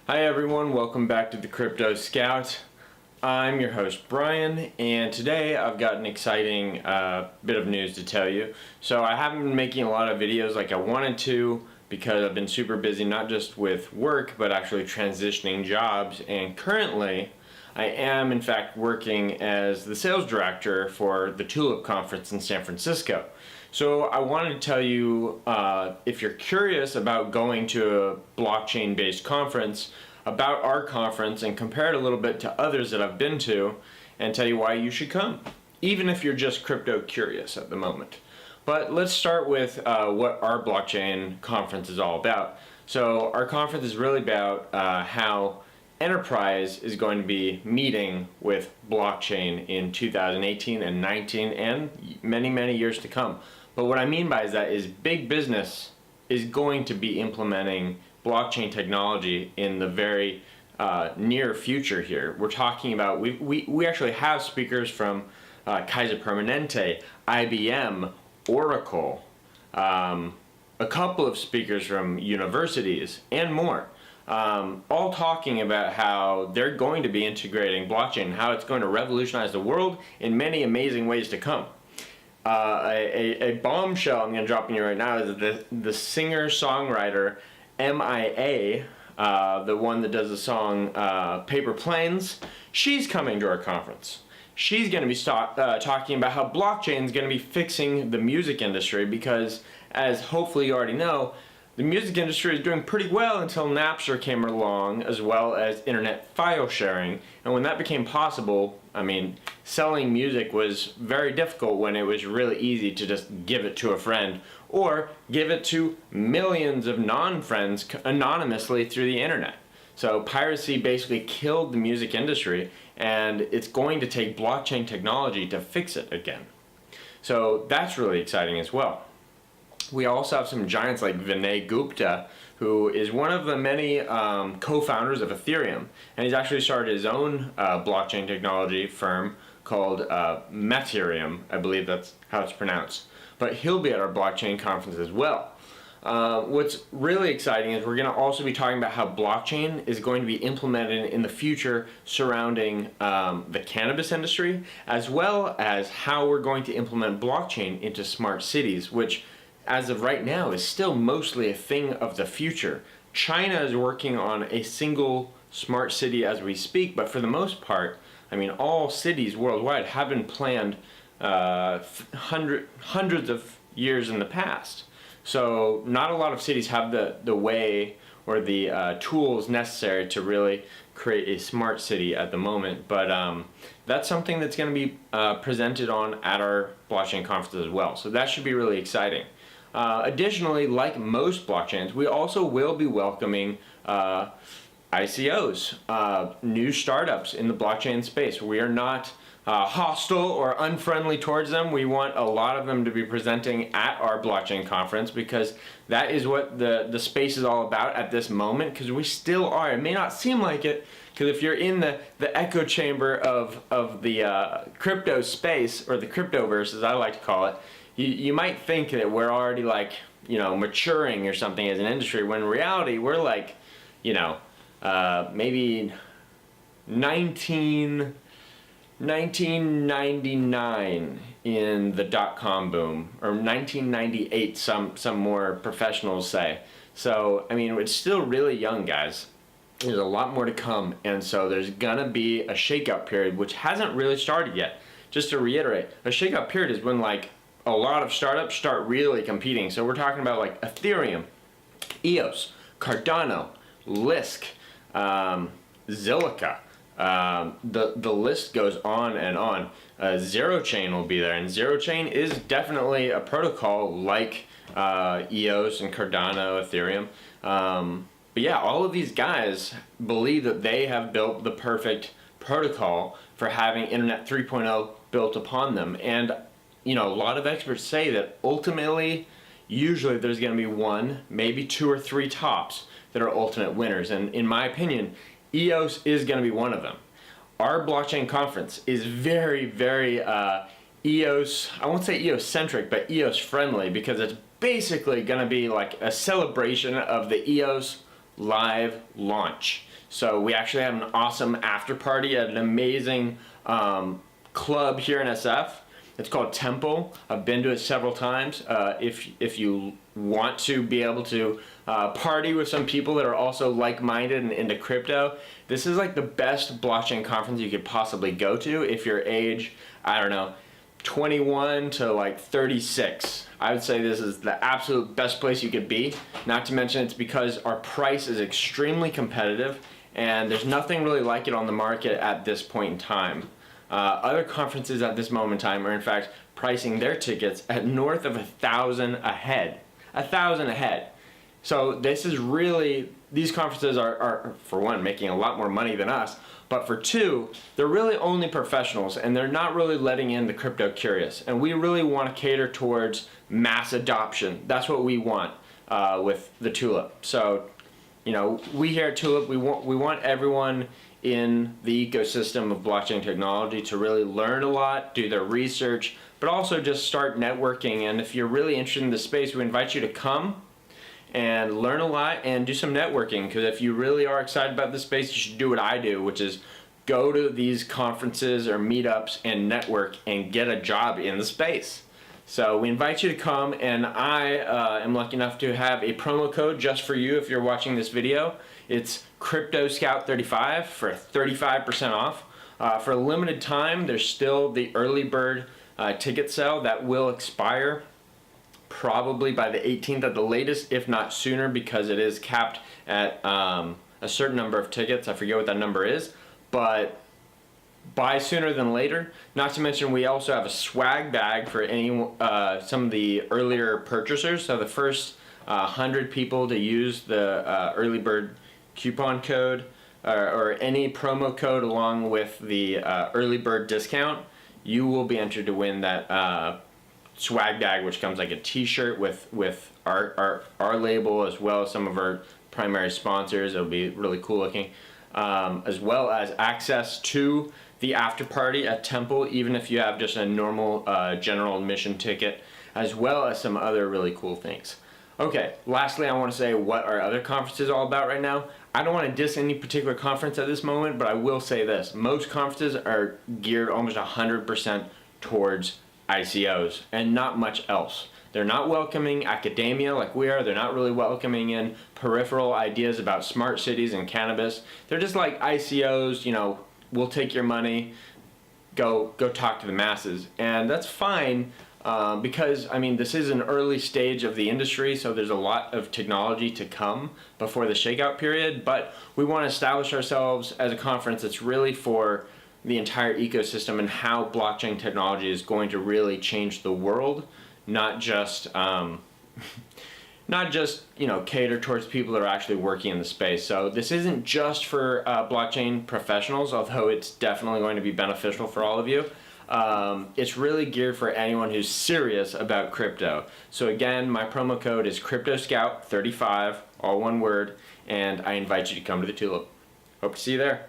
Hi everyone, welcome back to the Crypto Scout. I'm your host Brian, and today I've got an exciting bit of news to tell you. So I haven't been making a lot of videos like I wanted to because I've been super busy, not just with work but actually transitioning jobs, and currently I am in fact working as the sales director for the Tulip Conference in San Francisco. So I wanted to tell you, if you're curious about going to a blockchain-based conference, about our conference and compare it a little bit to others that I've been to, and tell you why you should come, even if you're just crypto curious at the moment. But let's start with what our blockchain conference is all about. So our conference is really about how enterprise is going to be meeting with blockchain in 2018 and 19 and many years to come. But what I mean by that is big business is going to be implementing blockchain technology in the very near future here. We're talking about, we actually have speakers from Kaiser Permanente, IBM, Oracle, a couple of speakers from universities, and more. All talking about how they're going to be integrating blockchain, how it's going to revolutionize the world in many amazing ways to come. A bombshell I'm going to drop on you right now is the singer-songwriter MIA, the one that does the song Paper Planes. She's coming to our conference. She's going to be talking about how blockchain is going to be fixing the music industry because, as hopefully you already know, the music industry is doing pretty well until Napster came along, as well as internet file sharing. And when that became possible, I mean, selling music was very difficult when it was really easy to just give it to a friend or give it to millions of non-friends anonymously through the internet. So piracy basically killed the music industry, and it's going to take blockchain technology to fix it again. So that's really exciting as well. We also have some giants like Vinay Gupta, who is one of the many co-founders of Ethereum, and he's actually started his own blockchain technology firm called Methereum. I believe that's how it's pronounced. But he'll be at our blockchain conference as well. What's really exciting is we're going to also be talking about how blockchain is going to be implemented in the future surrounding the cannabis industry, as well as how we're going to implement blockchain into smart cities, which as of right now is still mostly a thing of the future. China is working on a single smart city as we speak, but for the most part, I mean, all cities worldwide have been planned hundreds of years in the past. So not a lot of cities have the way or the tools necessary to really create a smart city at the moment, but that's something that's going to be presented on at our blockchain conference as well. So that should be really exciting. Additionally, like most blockchains, we also will be welcoming ICOs, new startups in the blockchain space. We are not hostile or unfriendly towards them. We want a lot of them to be presenting at our blockchain conference because that is what the space is all about at this moment, because we still are. It may not seem like it, because if you're in the echo chamber of the crypto space, or the cryptoverse as I like to call it, you might think that we're already like, you know, maturing or something as an industry, when in reality we're like, you know, maybe 1999 in the dot-com boom, or 1998 some more professionals say. So I mean, it's still really young, guys. There's a lot more to come, and so there's gonna be a shakeup period, which hasn't really started yet. Just to reiterate, a shakeup period is when like a lot of startups start really competing. So we're talking about like Ethereum, EOS, Cardano, Lisk, Zilliqa. The list goes on and on. Zero Chain will be there, and Zero Chain is definitely a protocol like EOS and Cardano, Ethereum. But yeah, all of these guys believe that they have built the perfect protocol for having Internet 3.0 built upon them. And you know, a lot of experts say that ultimately, usually there's going to be one, maybe two or three tops that are ultimate winners. And in my opinion, EOS is going to be one of them. Our blockchain conference is very EOS, I won't say EOS centric, but EOS friendly, because it's basically going to be like a celebration of the EOS live launch. So we actually had an awesome after party at an amazing club here in SF. It's called Temple. I've been to it several times. If you want to be able to party with some people that are also like-minded and into crypto, this is like the best blockchain conference you could possibly go to if you're age, I don't know, 21 to like 36. I would say this is the absolute best place you could be. Not to mention it's because our price is extremely competitive and there's nothing really like it on the market at this point in time. Other conferences at this moment in time are in fact pricing their tickets at north of $1,000 a head. $1,000 a head. So this is really, these conferences are for one making a lot more money than us, but for two, they're really only professionals and they're not really letting in the crypto curious. And we really want to cater towards mass adoption. That's what we want with the Tulip. So, you know, we here at Tulip, we want everyone in the ecosystem of blockchain technology to really learn a lot, do their research, but also just start networking. And if you're really interested in the space, we invite you to come and learn a lot and do some networking, because if you really are excited about this space, you should do what I do, which is go to these conferences or meetups and network and get a job in the space. So we invite you to come, and I am lucky enough to have a promo code just for you if you're watching this video. It's CryptoScout35 for 35% off. For a limited time, there's still the early bird ticket sale that will expire probably by the 18th at the latest, if not sooner, because it is capped at a certain number of tickets. I forget what that number is, but buy sooner than later. Not to mention we also have a swag bag for any some of the earlier purchasers. So the first 100 people to use the early bird coupon code or any promo code along with the early bird discount, you will be entered to win that swag bag, which comes like a t-shirt with our label, as well as some of our primary sponsors. It'll be really cool looking, as well as access to the after party at Temple, even if you have just a normal general admission ticket, as well as some other really cool things. Okay, lastly, I want to say what our other conference is all about right now. I don't want to diss any particular conference at this moment, but I will say this. Most conferences are geared almost 100% towards ICOs and not much else. They're not welcoming academia like we are. They're not really welcoming in peripheral ideas about smart cities and cannabis. They're just like ICOs, you know, we'll take your money, go talk to the masses. And that's fine because, I mean, this is an early stage of the industry, so there's a lot of technology to come before the shakeout period, but we want to establish ourselves as a conference that's really for the entire ecosystem and how blockchain technology is going to really change the world, not just you know, cater towards people that are actually working in the space. So this isn't just for blockchain professionals, although it's definitely going to be beneficial for all of you. It's really geared for anyone who's serious about crypto. So again, my promo code is CryptoScout35, all one word, and I invite you to come to the Tulip. Hope to see you there.